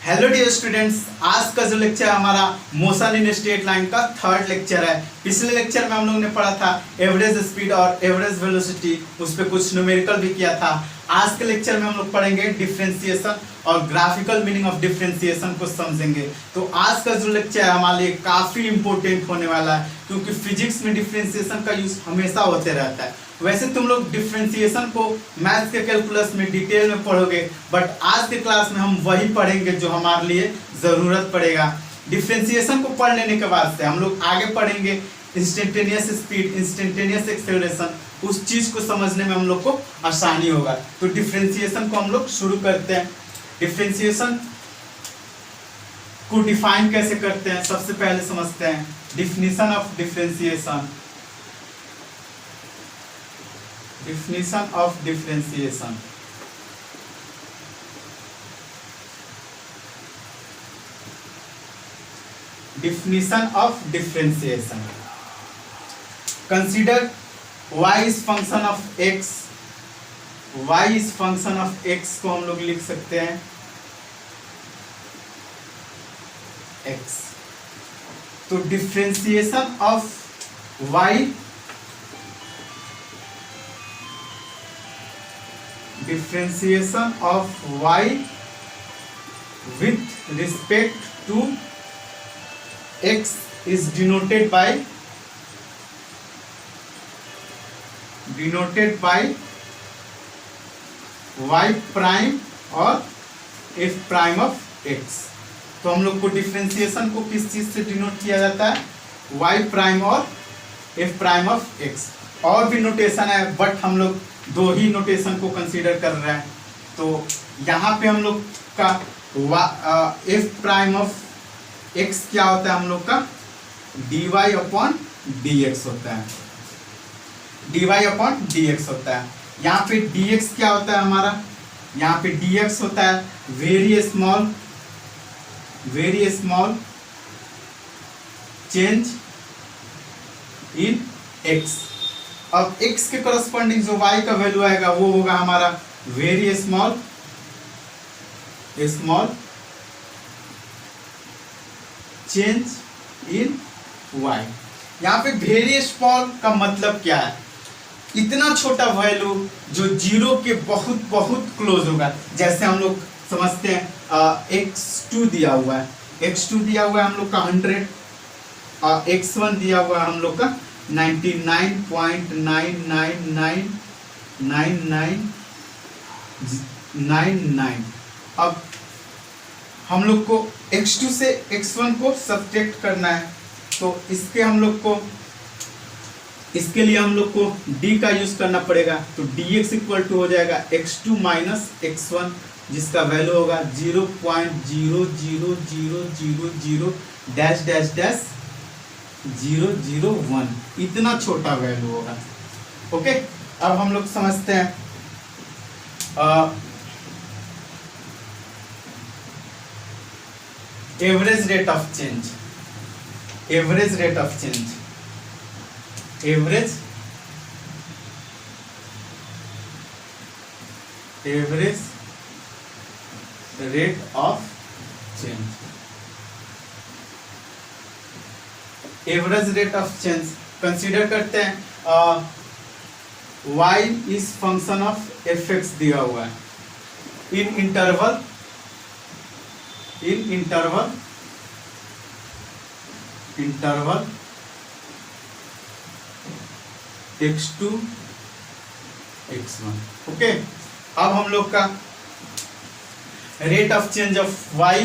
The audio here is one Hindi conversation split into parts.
हेलो डियर स्टूडेंट्स, आज का जो लेक्चर हमारा मोशन इन स्ट्रेट लाइन का थर्ड लेक्चर है। पिछले लेक्चर में हम लोगों ने पढ़ा था एवरेज स्पीड और एवरेज वेलोसिटी, उस पर कुछ न्यूमेरिकल भी किया था। आज के लेक्चर में हम लोग पढ़ेंगे डिफरेंशिएशन और ग्राफिकल मीनिंग ऑफ डिफरेंशिएशन को समझेंगे। तो आज का जो लेक्चर है हमारे लिए काफ़ी इंपॉर्टेंट होने वाला है, क्योंकि फिजिक्स में डिफरेंशिएशन का यूज हमेशा होते रहता है। वैसे तुम लोग डिफरेंशिएशन को मैथ्स के कैलकुलस में डिटेल में पढ़ोगे, बट आज के क्लास में हम वही पढ़ेंगे जो हमारे लिए ज़रूरत पड़ेगा। डिफरेंशिएशन को पढ़ लेने के बाद से हम लोग आगे पढ़ेंगे इंस्टेंटेनियस स्पीड, इंस्टेंटेनियस एक्सेलरेशन। उस चीज़ को समझने में हम लोग को आसानी होगा। तो डिफरेंशिएशन को हम लोग शुरू करते हैं। डिफरेंशिएशन को डिफाइन कैसे करते हैं, सबसे पहले समझते हैं definition of differentiation. Definition of differentiation. Definition of differentiation. Consider y is function of x. y is function of x को हम लोग लिख सकते हैं x। तो differentiation of y, differentiation of y with respect to x is denoted by y prime और f prime of x। तो हम लोग को डिफरेंशिएशन को किस चीज से डिनोट किया जाता है, y प्राइम और f प्राइम ऑफ x। और भी नोटेशन है, बट हम लोग दो ही नोटेशन को कंसीडर कर रहे हैं। तो यहाँ पे हम लोग का f प्राइम ऑफ x क्या होता है, हम लोग का dy अपॉन dx होता है। dy अपॉन dx होता है। यहाँ पे dx क्या होता है हमारा, यहाँ पे dx होता है very small change in x। अब x के करस्पॉन्डिंग जो y का वैल्यू आएगा वो होगा हमारा very small change in y। यहाँ पे वेरी स्मॉल का मतलब क्या है, इतना छोटा वैल्यू जो जीरो के बहुत बहुत क्लोज होगा। जैसे हम लोग समझते हैं x2 दिया हुआ है, x2 दिया हुआ है हम लोग का 100, x1 दिया हुआ है हम लोग का 99.9999999। अब हम लोग को x2 से x1 को सब्ट्रैक्ट करना है, तो इसके लिए हम लोग को d का यूज करना पड़ेगा। तो dx इक्वल टू हो जाएगा x2 माइनस x1, जिसका वैल्यू होगा 0.00000 डैश डैश डैश 001। इतना छोटा वैल्यू होगा। ओके, अब हम लोग समझते हैं average rate of change. Average rate of change consider करते हैं। y is function of fx दिया हुआ है इन इंटरवल x2 x1। ओके, अब हम लोग का rate of change of y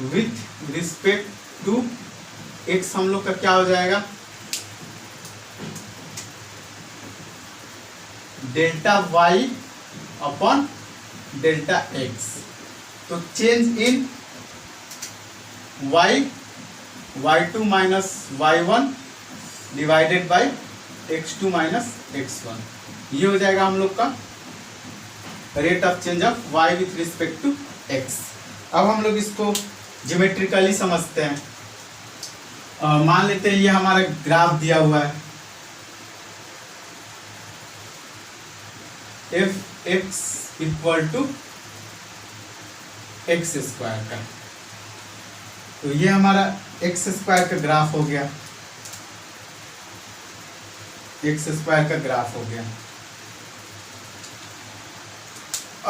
with respect to x हम लोग का क्या हो जाएगा, delta y upon delta x। तो change in y2 minus y1 divided by x2 minus x1, ये हो जाएगा हम लोग का rate of change of y with respect to x। अब हम लोग इसको ज्योमेट्रिकली समझते हैं। मान लेते हैं ये हमारा ग्राफ दिया हुआ है f x equal to x square का। तो ये हमारा एक्स स्क्वायर का ग्राफ हो गया, एक्स स्क्वायर का ग्राफ हो गया।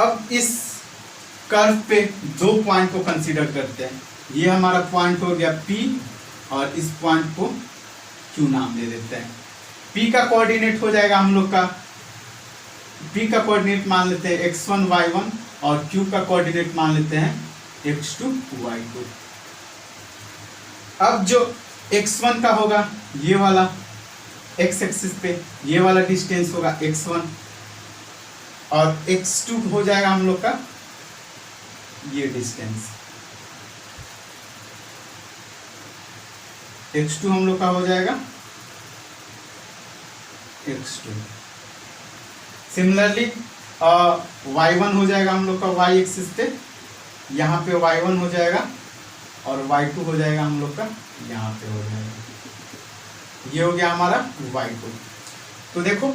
अब इस कर्व पे दो पॉइंट को कंसीडर करते हैं। ये हमारा पॉइंट हो गया P और इस पॉइंट को Q नाम दे देते हैं। P का कोऑर्डिनेट हो जाएगा हम लोग का, P का कोऑर्डिनेट मान लेते हैं x1 y1 और Q का कोऑर्डिनेट मान लेते हैं x2 y2। अब जो x1 का होगा ये वाला x एक्सिस पे, ये वाला डिस्टेंस होगा x1 और x2 हो जाएगा हम लोग का ये डिस्टेंस, x2 हम लोग का हो जाएगा x2। सिमिलरली y1 हो जाएगा हम लोग का y एक्सिस पे, यहाँ पे y1 हो जाएगा और y2 हो जाएगा हम लोग का यहाँ पे हो जाएगा। ये हो गया हमारा y2। तो देखो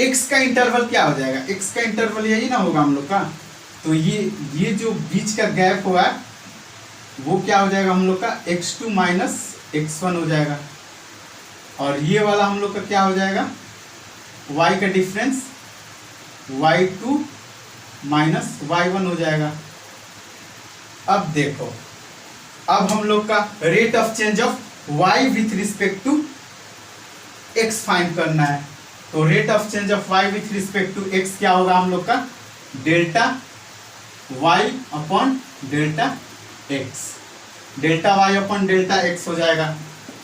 x का इंटरवल क्या हो जाएगा, x का इंटरवल यही ना होगा हम लोग का। तो ये जो बीच का गैप हुआ है वो क्या हो जाएगा हम लोग का x2 माइनस x1 हो जाएगा, और ये वाला हम लोग का क्या हो जाएगा y का डिफरेंस y2 माइनस y1 हो जाएगा। अब देखो, अब हम लोग का rate of change of y with respect to x find करना है। तो rate of change of y with respect to x क्या होगा हम लोग का delta y upon delta x, delta y upon delta x हो जाएगा।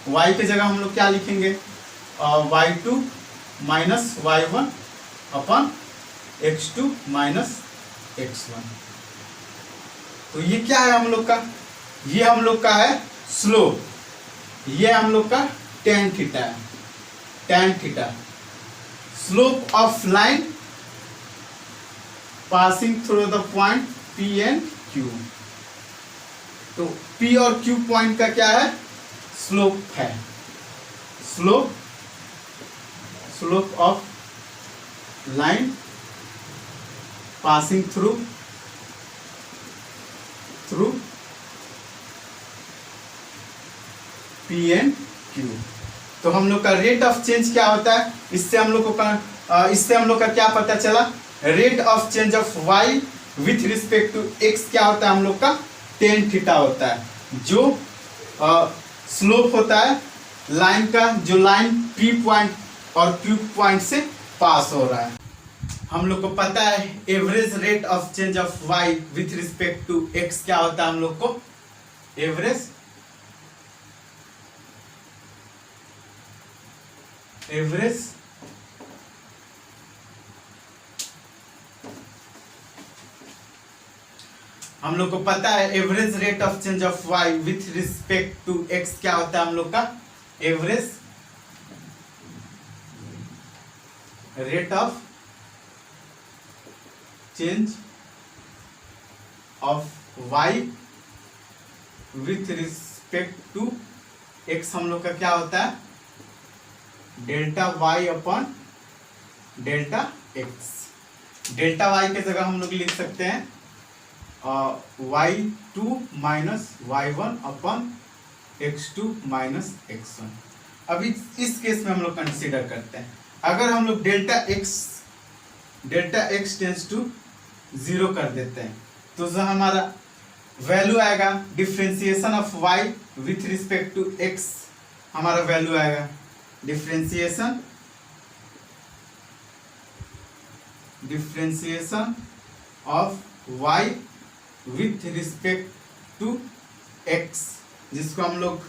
y की जगह हम लोग क्या लिखेंगे y2 minus y1 upon x2 minus x1। तो ये क्या है हम लोग का, ये हम लोग का है स्लोप, ये हम लोग का tan थीटा है, tan theta. Slope of line passing through the point P and Q। तो P और Q पॉइंट का क्या है स्लोप है, slope slope of line passing through P and Q। तो हम लोग का रेट ऑफ चेंज क्या होता है, इससे हम लोग का क्या पता चला, rate of change of y with respect to x क्या होता है हम लोग का tan थीटा होता है, जो स्लोप होता है लाइन का, जो लाइन P पॉइंट और Q पॉइंट से पास हो रहा है। हम लोग को पता है average rate of change of y with respect to x क्या होता है हम लोग को, एवरेज हम लोग को पता है average rate of change of y with respect to x क्या होता है हम लोग का average rate of change of y with respect to x हम लोग का क्या होता है delta y upon delta x। Delta y की जगह हम लोग लिख सकते हैं y2 minus y1 upon x2 minus x1। अभी इस केस में हम लोग कंसीडर करते हैं, अगर हम लोग डेल्टा x टेंस टू 0 कर देते हैं तो जो हमारा वैल्यू आएगा differentiation of y with respect to x, हमारा वैल्यू आएगा differentiation of y with respect to x, जिसको हम लोग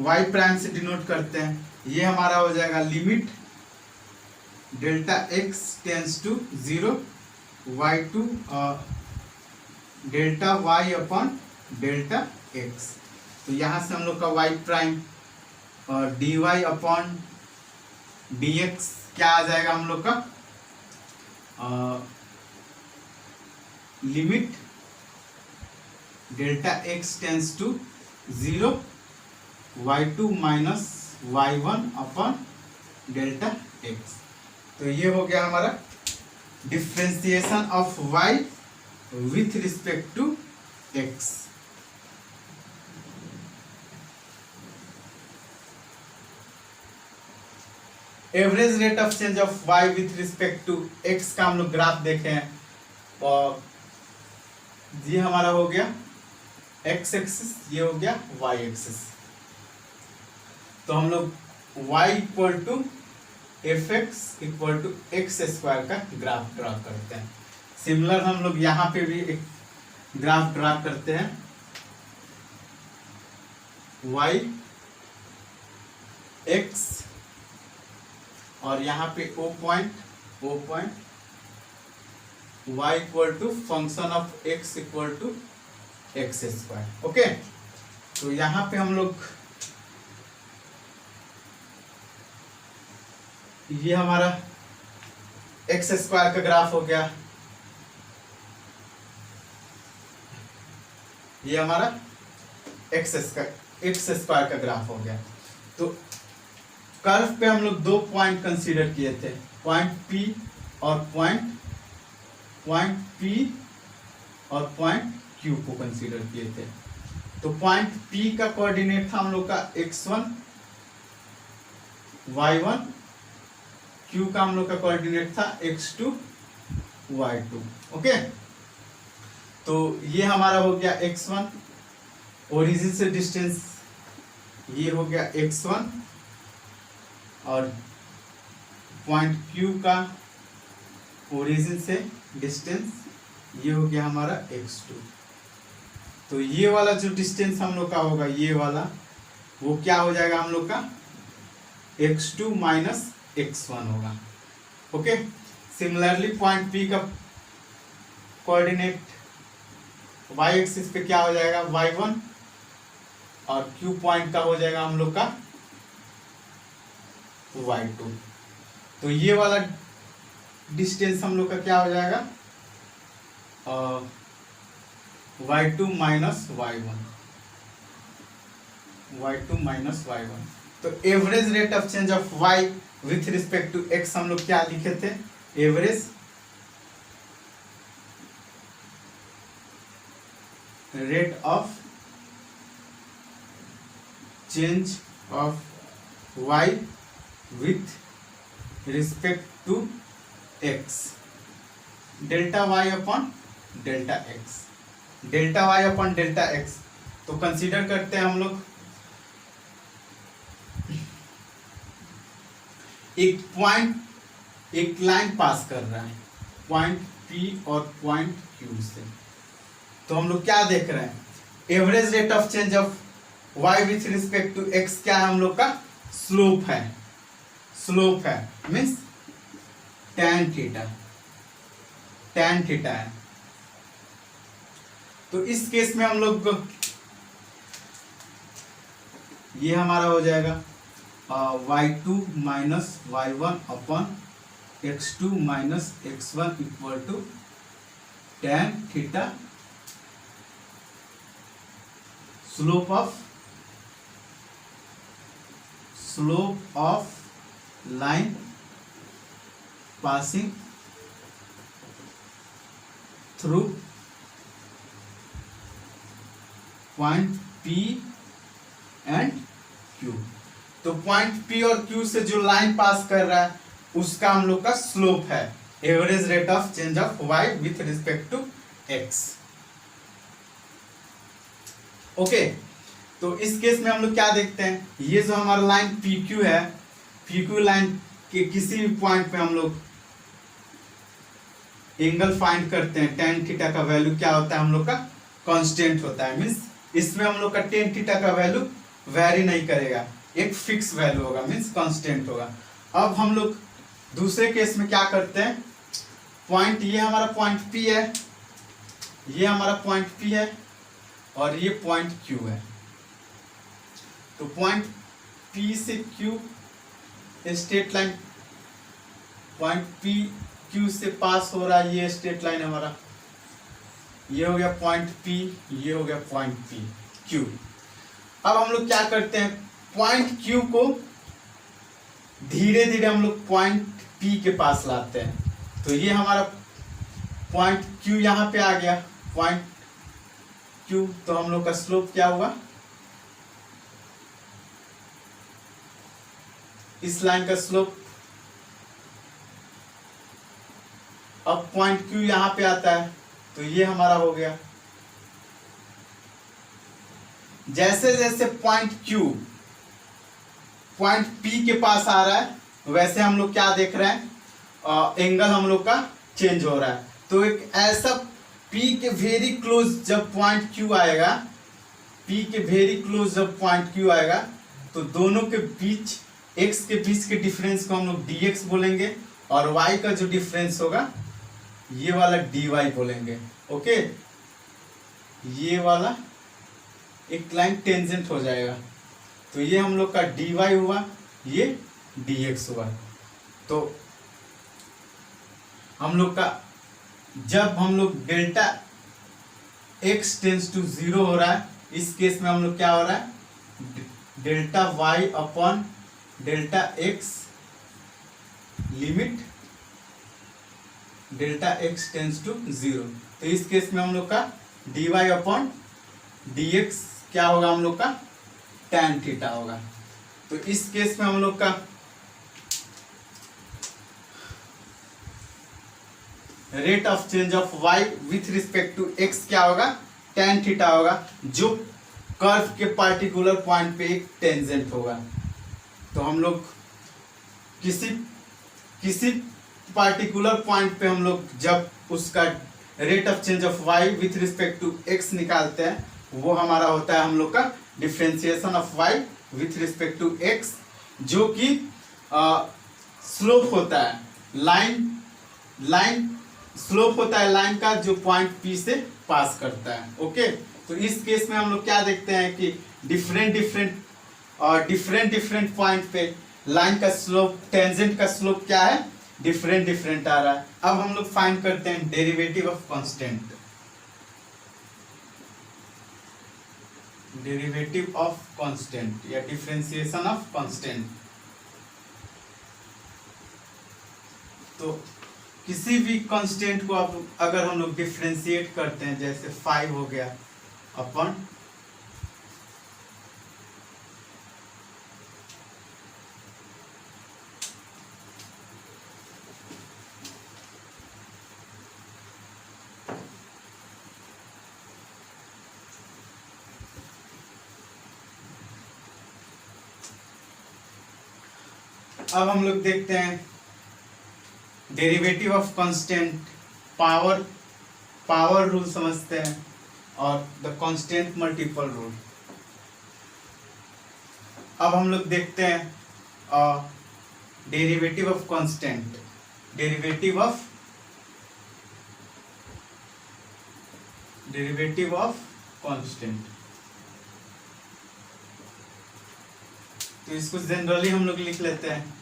y प्राइम से डिनोट करते हैं। ये हमारा हो जाएगा limit delta x tends to 0 y2 delta y upon delta x। तो यहाँ से हम लोग का y प्राइम और dy अपॉन dx क्या आ जाएगा हम लोग का limit delta x tends to 0, y2 minus y1 upon delta x. तो ये हो गया हमारा differentiation of y with respect to x। Average rate of change of y with respect to x का हम लोग ग्राफ देखे हैं, और ये हमारा हो गया x एक्सिस, ये हो गया y एक्सिस। तो हम लोग y equal to f x equal to x square का ग्राफ ड्रा करते हैं। सिमिलर हम लोग यहाँ पे भी एक ग्राफ ड्रा करते हैं, y x और यहाँ पे o point y equal to function of x equal to x square. Okay, तो यहाँ पे हम लोग ये हमारा एक्स स्क्वायर का ग्राफ हो गया, ये हमारा एक्स स्क्वायर का ग्राफ हो गया। तो कर्व पे हम लोग दो पॉइंट कंसीडर किए थे, पॉइंट P और पॉइंट P और पॉइंट Q को कंसीडर किए थे। तो पॉइंट P का कोऑर्डिनेट था हम लोग का x1 y1, Q का हम लोग का कोऑर्डिनेट था x2 y2। ओके, तो ये हमारा हो गया x1, ओरिजिन से डिस्टेंस ये हो गया x1, और पॉइंट Q का ओरिजिन से डिस्टेंस ये हो गया हमारा x2। तो ये वाला जो डिस्टेंस हम लोग का होगा, ये वाला वो क्या हो जाएगा हम लोग का x2 माइनस x1 होगा। ओके, सिमिलरली पॉइंट P का कोऑर्डिनेट y एक्सिस पे क्या हो जाएगा y1, और Q पॉइंट का हो जाएगा हम लोग का y2। तो ये वाला डिस्टेंस हम लोग का क्या हो जाएगा y2 माइनस y1। तो average rate of change of y with respect to x हम लोग क्या लिखे थे, average rate of change of y with respect to x, delta y upon delta x। तो कंसीडर करते हैं हम लोग एक लाइन पास कर रहा है पॉइंट P और पॉइंट Q से। तो हम लोग क्या देख रहे हैं, average rate of change of y with respect to x क्या है हम लोग का, स्लोप है, मीन्स tan थीटा है। तो इस केस में हम लोग ये हमारा हो जाएगा y2 minus y1 upon x2 minus x1 equal to tan theta, slope of line passing through point P and Q। तो पॉइंट P और Q से जो लाइन पास कर रहा है उसका हम लोग का स्लोप है average rate of change of y with respect to x। Okay, तो इस केस में हम लोग क्या देखते हैं, ये जो हमारा लाइन PQ है, PQ लाइन के किसी भी पॉइंट पे हम लोग एंगल फाइंड करते हैं, tan थीटा का वैल्यू क्या होता है हम लोग का कांस्टेंट होता है, मींस इसमें हम लोग का tan थीटा का वैल्यू वेरी नहीं करेगा, एक फिक्स वैल्यू होगा, मींस कांस्टेंट होगा। अब हम लोग दूसरे केस में क्या करते हैं, पॉइंट ये हमारा पॉइंट P है, ये हमारा पॉइंट P है और ये पॉइंट Q है। तो पॉइंट P से Q straight line, point P Q से पास हो रहा है, ये स्ट्रेट लाइन हमारा ये हो गया पॉइंट P, ये हो गया पॉइंट P Q। अब हम लोग क्या करते हैं, पॉइंट Q को धीरे धीरे हम लोग पॉइंट P के पास लाते हैं। तो ये हमारा पॉइंट Q यहाँ पे आ गया, पॉइंट Q। तो हम लोग का स्लोप क्या हुआ, इस लाइन का स्लोप। अब पॉइंट Q यहाँ पे आता है, तो ये हमारा हो गया। जैसे जैसे पॉइंट Q पॉइंट P के पास आ रहा है, वैसे हम लोग क्या देख रहे हैं, एंगल हम लोग का चेंज हो रहा है। तो एक ऐसा P के वेरी क्लोज जब पॉइंट Q आएगा, P के वेरी क्लोज जब पॉइंट Q आएगा, तो दोनों के बीच x के बीच के डिफरेंस को हम लोग dx बोलेंगे, और y का जो डिफरेंस होगा ये वाला dy बोलेंगे। ओके, ये वाला एक लाइन टेंजेंट हो जाएगा, तो ये हम लोग का dy हुआ, ये dx हुआ। तो हम लोग का जब हम लोग डेल्टा x टेंस टू 0 हो रहा है, इस केस में हम लोग क्या हो रहा है, delta y upon delta x limit delta x tends to 0। तो इस केस में हम लोग का dy अपॉन dx क्या होगा, हम लोग का tan थीटा होगा। तो इस केस में हम लोग का rate of change of y with respect to x क्या होगा, tan थीटा होगा, जो कर्व के पार्टिकुलर पॉइंट पे एक टेंजेंट होगा। तो हम लोग किसी पार्टिकुलर पॉइंट पे हम लोग जब उसका rate of change of y with respect to x निकालते हैं, वो हमारा होता है हम लोग का differentiation of y with respect to x, जो कि स्लोप होता है, लाइन स्लोप होता है लाइन का, जो पॉइंट P से पास करता है। ओके, तो इस केस में हम लोग क्या देखते हैं कि डिफरेंट पॉइंट पे लाइन का स्लोप, टेंजेंट का स्लोप क्या है, डिफरेंट आ रहा है। अब हम लोग फाइंड करते हैं derivative of constant, derivative of constant या डिफरेंशिएशन ऑफ कांस्टेंट। तो किसी भी कांस्टेंट को अब अगर हम लोग डिफरेंशिएट करते हैं, जैसे 5 हो गया अपन अब हम लोग देखते हैं derivative of constant, power rule समझते हैं, और द कांस्टेंट मल्टीपल रूल। अब हम लोग देखते हैं derivative of constant, derivative of constant. तो इसको जनरली हम लोग लिख लेते हैं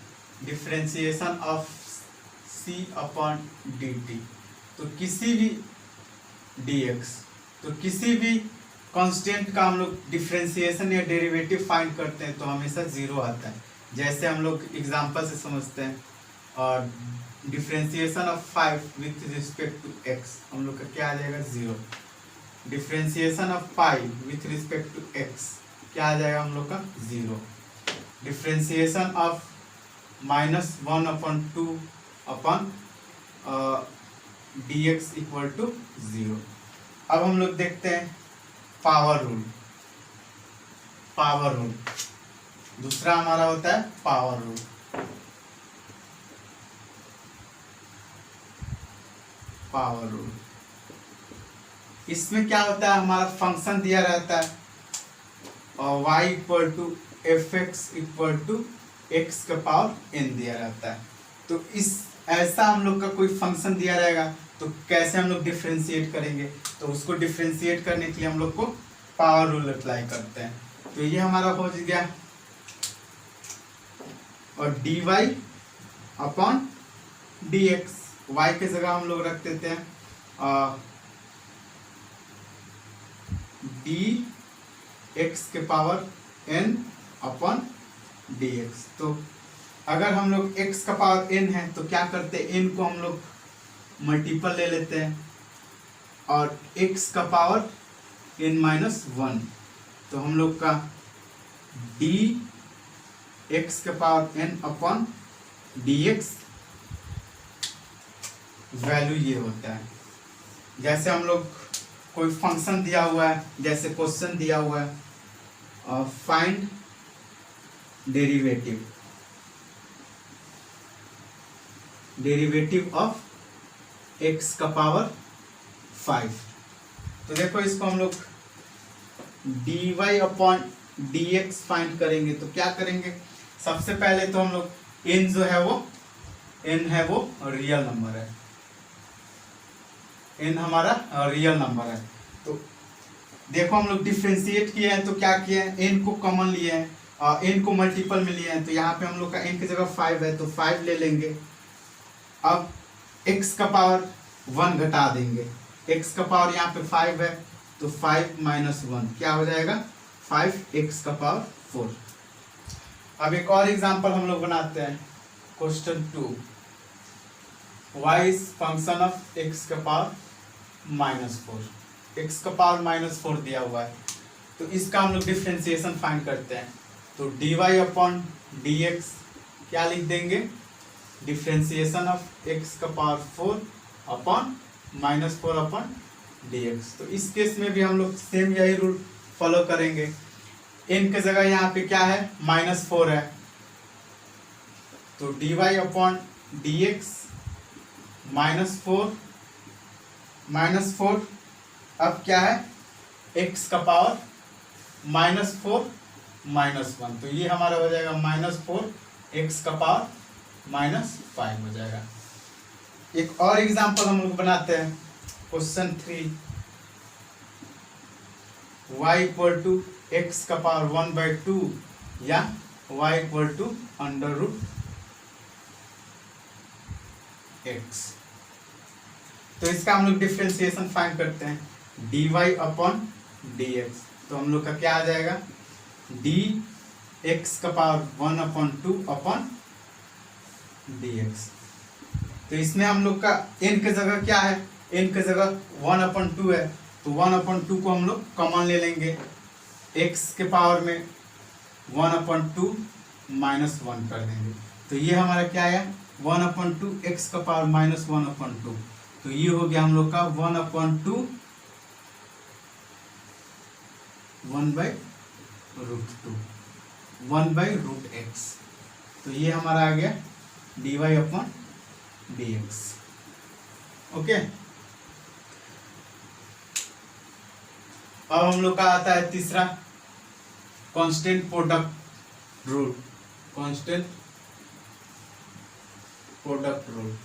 differentiation of c upon dt। तो किसी भी dx, तो किसी भी कांस्टेंट का हम लोग डिफरेंशिएशन या डेरिवेटिव फाइंड करते हैं तो हमेशा 0 आता है। जैसे हम लोग एग्जांपल से समझते हैं, और differentiation of 5 with respect to x हम लोग का क्या आ जाएगा, 0। Differentiation of pi with respect to x क्या आ जाएगा हम लोग का, 0। Differentiation of -1/2 upon dx equal to 0। अब हम लोग देखते हैं पावर रूल। दूसरा हमारा होता है पावर रूल। इसमें क्या होता है, हमारा फंक्शन दिया रहता है और y equal to fx equal to x का पावर n दिया रहता है। तो इस ऐसा हम लोग का कोई फंक्शन दिया रहेगा तो कैसे हम लोग डिफरेंशिएट करेंगे, तो उसको डिफरेंशिएट करने के लिए हम लोग को पावर रूल अप्लाई करते हैं। तो ये हमारा हो गया, और dy अपॉन dx, y के जगह हम लोग रख देते हैं डी एक्स के पावर n अपन डी एक्स। तो अगर हम लोग x का पावर n है तो क्या करते हैं, n को हम लोग मल्टीपल ले लेते हैं और x का पावर n-1, तो हम लोग का डी एक्स के पावर n अपन डी एक्स वैल्यू ये होता है। जैसे हम लोग कोई फंक्शन दिया हुआ है, जैसे क्वेश्चन दिया हुआ है फाइंड डेरिवेटिव ऑफ x का पावर 5। तो देखो इसको हम लोग dy अपॉन dx फाइंड करेंगे तो क्या करेंगे, सबसे पहले तो हम लोग n जो है वो रियल नंबर है, n हमारा रियल नंबर है। तो देखो हम लोग डिफ्रेंशिएट किए हैं तो क्या किए हैं, n को कॉमन लिए हैं और n को मल्टीपल में लिए हैं, तो यहाँ पे हम लोग का n की जगह 5 है तो 5 ले लेंगे। अब x का पावर 1 घटा देंगे, x का पावर यहाँ पे 5 है तो 5 - 1 क्या हो जाएगा, 5x का पावर 4। अब एक और एग्जांपल हम लोग बनाते हैं, question 2, y is function of x का पावर -4, x का पावर -4 दिया हुआ है, तो इसका हम लोग डिफ्रेंसिएशन फाइंड करते हैं। तो dy अपॉन dx क्या लिख देंगे, डिफ्रेंसिएशन ऑफ x का पावर 4 अपॉन -4 अपॉन dx। तो इस केस में भी हम लोग सेम यही रूल फॉलो करेंगे। n की जगह यहाँ पे क्या है, -4 है, तो dy अपॉन dx -4 अब क्या है, x का पावर -4 -1, तो ये हमारा हो जाएगा -4 x का पावर -5 हो जाएगा। एक और एग्जांपल हम लोग बनाते हैं, question 3, y equal to x का पावर 1/2 या y इक्वल टू √x। तो इसका हम लोग डिफ्रेंसिएशन फाइंड करते हैं, dy अपॉन dx, तो हम लोग का क्या आ जाएगा, dx का पावर 1/2 अपॉन dx। तो इसमें हम लोग का n की जगह क्या है, n की जगह 1/2 है, तो 1/2 को हम लोग कॉमन ले लेंगे, x के पावर में 1/2 -1 कर देंगे, तो ये हमारा क्या है, 1/2 x का पावर -1/2, तो ये हो गया हम लोग का 1/2 1/√x, तो ये हमारा आ गया dy अपॉन dx। ओके, अब हम लोग का आता है तीसरा, constant product rule. Constant product rule,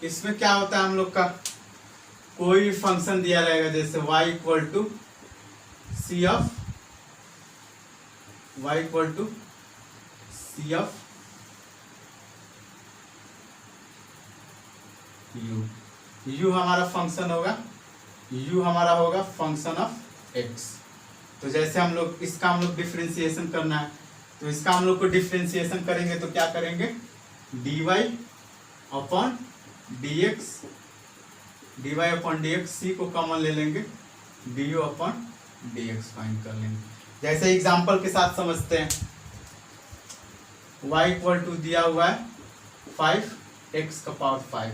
इसमें क्या होता है, हम लोग का कोई भी फंक्शन दिया रहेगा, जैसे y equal to c of u हमारा फंक्शन होगा, u हमारा होगा फंक्शन ऑफ x। तो जैसे हम लोग इसका हम लोग डिफ्रेंसिएशन करना है, तो इसका हम लोग को डिफ्रेंसिएशन करेंगे तो क्या करेंगे, dy अपॉन dx c को कॉमन ले लेंगे, du अपॉन dx फाइंड कर लेंगे। जैसे एग्जांपल के साथ समझते हैं, y इक्वल टू दिया हुआ है 5x का पावर 5,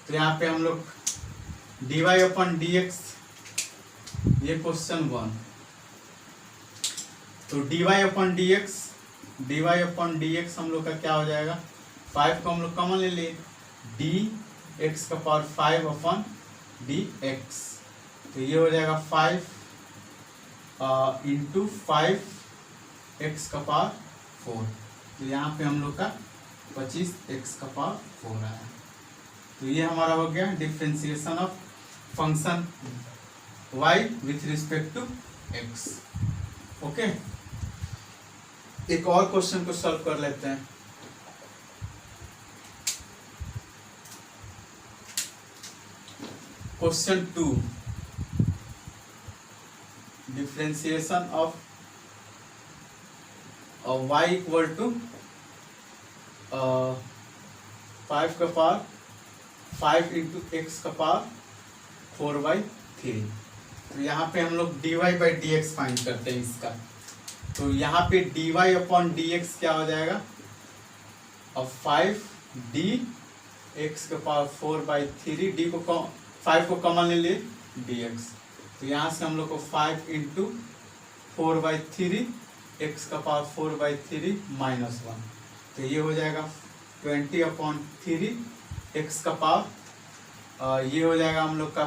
तो यहाँ पे हम लोग dy अपॉन dx, ये क्वेश्चन 1, तो dy अपॉन dx हम लोग का क्या हो जाएगा, 5 को हम लोग कॉमन ले लिए, dx का पावर 5 अपॉन dx, तो ये हो जाएगा 5 इंटू 5x का पावर 4, तो यहाँ पे हम लोग का 25x का पावर 4 आया। तो ये हमारा हो गया differentiation of function y with respect to x। Okay, एक और क्वेश्चन को सॉल्व कर लेते हैं। Question 2, differentiation of y equal to 5 का पावर 5 इंटू एक्स का पावर 4/3। तो यहाँ पे हम लोग dy by d x find करते हैं इसका। तो यहाँ पे dy अपॉन डी एक्स क्या हो जाएगा, अब 5d एक्स का पावर 4/3, डी को 5 को कॉमन ले लिए dx। तो यहाँ से हम लोग को 5 इंटू 4/3 एक्स का पावर 4/3 माइनस 1, तो ये हो जाएगा 20/3 एक्स का पावर, ये हो जाएगा हम लोग का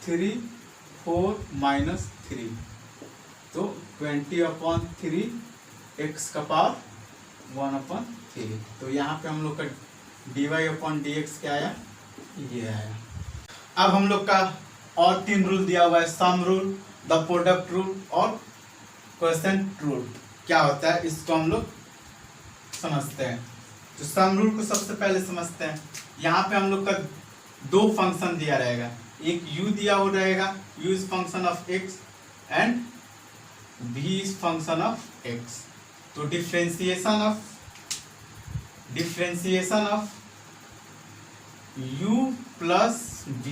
3 4 माइनस 3, तो 20/3 एक्स का पावर 1/3। तो यहाँ पे हम लोग का dy अपॉन डी एक्स क्या आया, ये आया। अब हम लोग का और 3 रूल दिया हुआ है, sum rule, the product rule और क्वोशिएंट रूल। क्या होता है इसको हम लोग समझते हैं। तो सम रूल को सबसे पहले समझते हैं। यहाँ पे हम लोग का 2 फंक्शन दिया रहेगा, एक u दिया हुआ रहेगा, u is function of x and v is function of x। तो differentiation of u plus v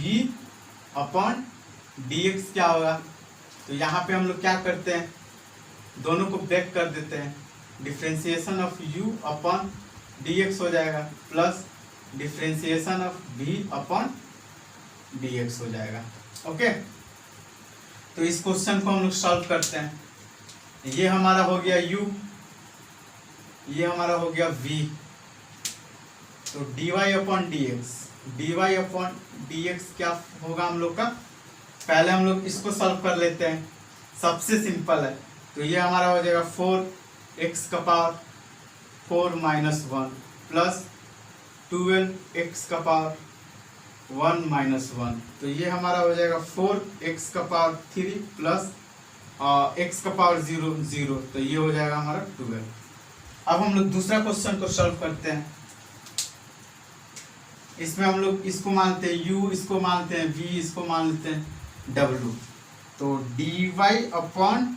upon dx क्या होगा। तो यहाँ पे हम लोग क्या करते हैं, दोनों को ब्रेक कर देते हैं, differentiation of u upon dx हो जाएगा plus differentiation of v upon dx हो जाएगा। ओके, तो इस क्वेश्चन को हम लोग सॉल्व करते हैं। ये हमारा हो गया u, ये हमारा हो गया v, तो dy अपॉन dx क्या होगा हम लोग का, पहले हम लोग इसको सॉल्व कर लेते हैं, सबसे सिंपल है। तो ये हमारा हो जाएगा 4x का पावर 4 माइनस 1 प्लस 12x का पावर 1 माइनस 1, तो ये हमारा हो जाएगा 4x का पावर 3 प्लस x का पावर 0 0, तो ये हो जाएगा हमारा 12। अब हम लोग दूसरा क्वेश्चन को सॉल्व करते हैं। इसमें हम लोग इसको मानते हैं u, इसको मानते हैं v, इसको मान लेते हैं w। तो dy अपॉन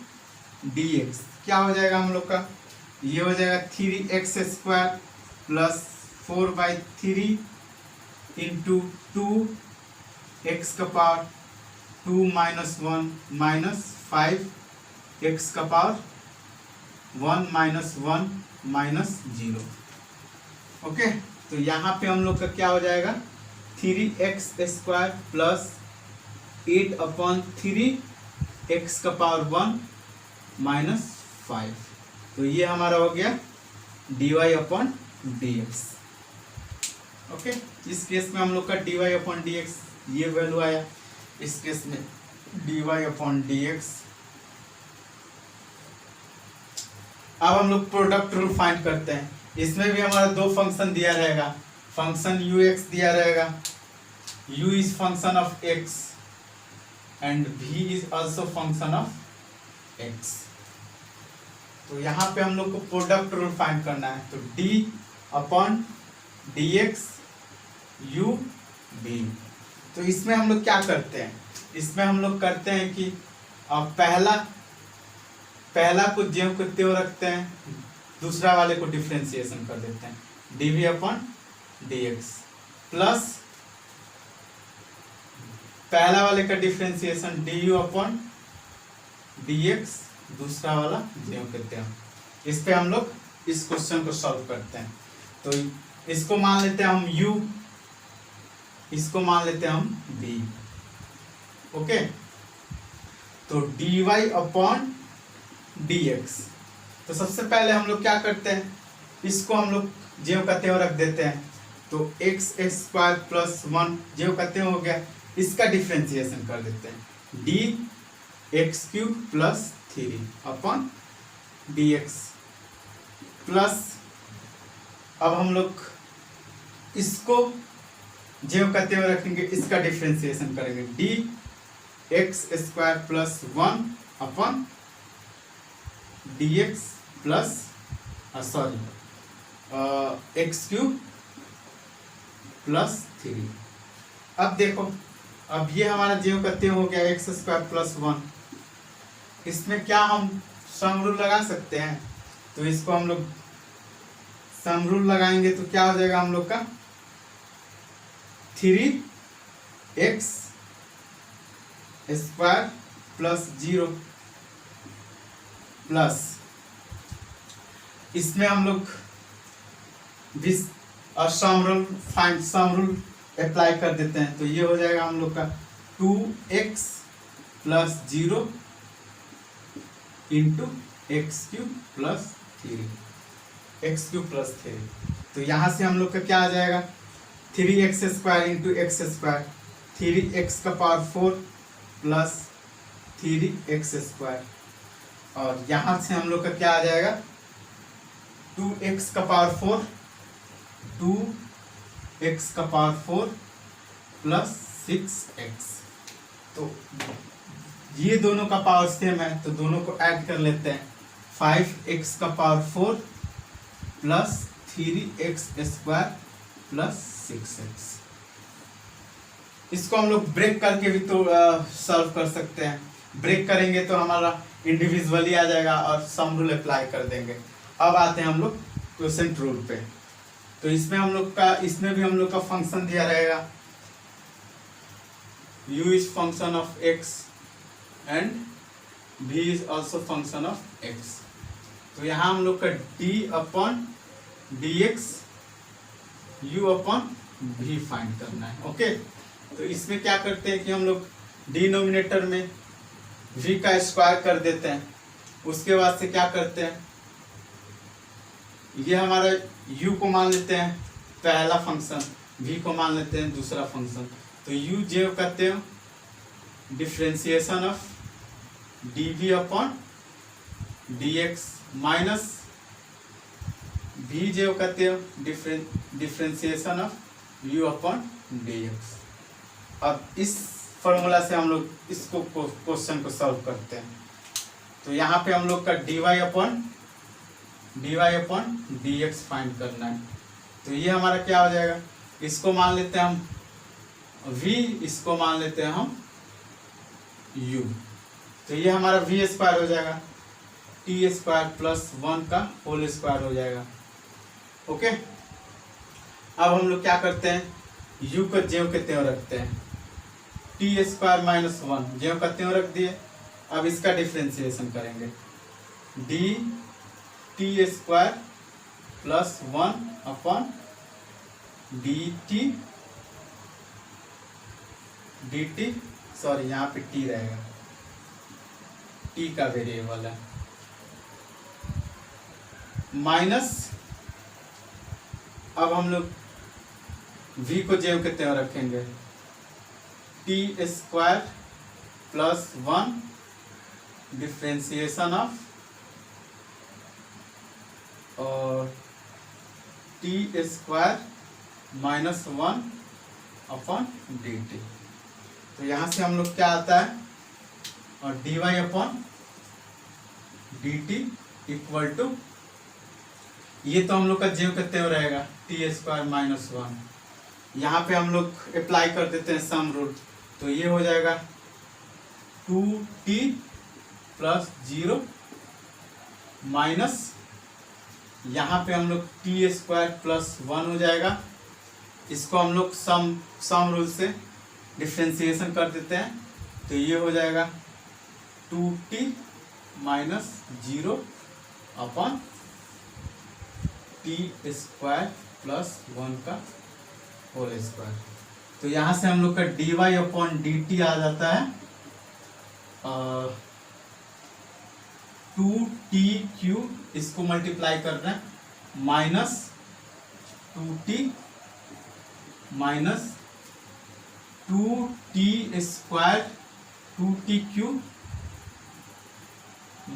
dx क्या हो जाएगा हम लोग का, ये हो जाएगा 3x² प्लस 4/3 इंटू 2x का पावर 2 माइनस 1 माइनस 5x का पावर 1 माइनस 1 माइनस 0। ओके, तो यहाँ पे हम लोग का क्या हो जाएगा 3x² प्लस 8/3 x का पावर 1 माइनस 5, तो ये हमारा हो गया dy अपॉन dx। ओके, इस केस में हम लोग का dy अपॉन dx ये वैल्यू आया, इस केस में dy अपॉन dx। अब हम लोग प्रोडक्ट रूल फाइंड करते हैं। इसमें भी हमारा 2 फंक्शन दिया रहेगा, फंक्शन ux दिया रहेगा, u is function of x and v is also function of x। तो यहाँ पे हम लोग को प्रोडक्ट रूल फाइंड करना है। तो d upon dx u v। तो इसमें हम लोग क्या करते हैं, इसमें हम लोग करते हैं कि पहला को ज्यों को त्यों रखते हैं, दूसरा वाले को डिफरेंशिएशन कर देते हैं, dv अपॉन dx प्लस पहला वाले का डिफरेंशिएशन du अपॉन dx, दूसरा वाला ज्यों के त्यों। इस पे हम लोग इस क्वेश्चन को सॉल्व करते हैं। तो इसको मान लेते हैं हम u, इसको मान लेते हैं हम v। ओके, तो dy अपॉन dx, तो सबसे पहले हम लोग क्या करते हैं, इसको हम लोग ज्यों का त्यों रख देते हैं। तो x² प्लस 1 ज्यों का त्यों हो गया, इसका डिफरेंशिएशन कर देते हैं, dx³ plus 3 upon dx plus, अब हम लोग इसको ज्यों का त्यों रखेंगे, इसका डिफरेंशिएशन करेंगे, dx² plus 1 upon dx plus x³ plus 3। अब देखो अब ये हमारा ज्यों का त्यों हो गया एक्स स्क्वायर प्लस 1। इसमें क्या हम सम रूल लगा सकते हैं? तो इसको हम लोग सम रूल लगाएंगे तो क्या हो जाएगा हम लोग का 3x स्क्वायर प्लस 0 प्लस इसमें हम लोग और सम रूल अप्लाई कर देते हैं तो ये हो जाएगा हम लोग का 2x plus 0 into x cube plus 3 तो यहाँ से हम लोग का क्या आ जाएगा 3x square into x square 3x का पावर 4 प्लस 3x स्क्वायर और यहाँ से हम लोग का क्या आ जाएगा 2x का पावर 4 2x का पावर 4 प्लस 6x। तो ये दोनों का पावर सेम है तो दोनों को ऐड कर लेते हैं 5x का power 4 plus 3x square plus 6x। इसको हम लोग ब्रेक करके भी तो सॉल्व कर सकते हैं। ब्रेक करेंगे तो हमारा इंडिविजुअली आ जाएगा और सम रूल अप्लाई कर देंगे। अब आते हैं हम लोग क्वोशेंट रूल पे। तो इसमें भी हम लोग का फंक्शन दिया रहेगा u is function of x and v is also function of x। तो यहाँ हम लोग का d upon dx u upon v find करना है। ओके, तो इसमें क्या करते हैं कि हम लोग डिनोमिनेटर में v का स्क्वायर कर देते हैं। उसके बाद से क्या करते हैं ये हमारा u को मान लेते हैं पहला फंक्शन, v को मान लेते हैं दूसरा फंक्शन। तो u जो कहते हैं differentiation of dv upon dx minus v जो कहते हैं differentiation of u upon dx। अब इस फॉर्मूला से हम लोग इसको क्वेश्चन को सॉल्व करते हैं। तो यहाँ पे हम लोग का dy अपॉन dx फाइंड करना है। तो ये हमारा क्या हो जाएगा, इसको मान लेते हैं हम v, इसको मान लेते हैं हम u। तो ये हमारा v स्क्वायर हो जाएगा t स्क्वायर प्लस 1 का होल स्क्वायर हो जाएगा। ओके, अब हम लोग क्या करते हैं u को ज्यों के त्यों रखते हैं t स्क्वायर माइनस 1 ज्यों का त्यों रख दिए। अब इसका डिफ्रेंसिएशन करेंगे d T square plus 1 upon dt sorry यहाँ पे t रहेगा, t का वेरिएबल है, माइनस अब हम लोग v को ज्यों के त्यों रखेंगे t square plus 1 differentiation of और t square minus 1 upon d t. तो यहाँ से हम लोग क्या आता है और d y upon d t equal to ये तो हम लोग का ज्यों के त्यों रहेगा टी स्क्वायर माइनस 1। यहाँ पे हम लोग अप्लाई कर देते हैं सम रूल। तो ये हो जाएगा 2t प्लस 0 माइनस यहाँ पे हम लोग टी स्क्वायर प्लस 1 हो जाएगा। इसको हम लोग सम रूल से डिफ्रेंसिएशन कर देते हैं। तो ये हो जाएगा 2t minus 0 upon T square plus 1 का होल स्क्वायर। तो यहाँ से हम लोग का d y upon d t आ जाता है 2t³ इसको मल्टीप्लाई कर रहे हैं minus 2t minus 2t square 2t³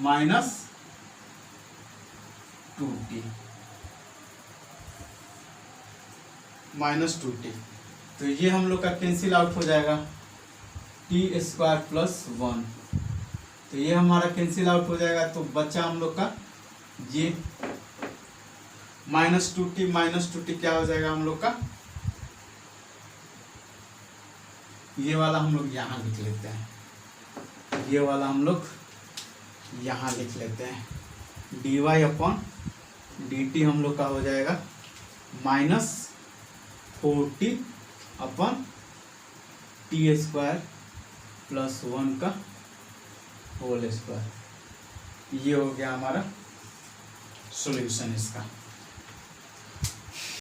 minus 2t minus 2t। तो ये हम लोग का कैंसिल आउट हो जाएगा टी स्क्वायर प्लस 1। तो ये हमारा कैंसिल आउट हो जाएगा। तो बच्चा हम लोग का ये माइनस 2t क्या हो जाएगा हम लोग का ये वाला हम लोग यहाँ लिख लेते हैं, ये वाला हम लोग यहाँ लिख लेते हैं। dy अपॉन dt हम लोग का हो जाएगा -40 अपॉन टी स्क्वायर प्लस 1 का होल स्क्वायर। ये हो गया हमारा सॉल्यूशन इसका।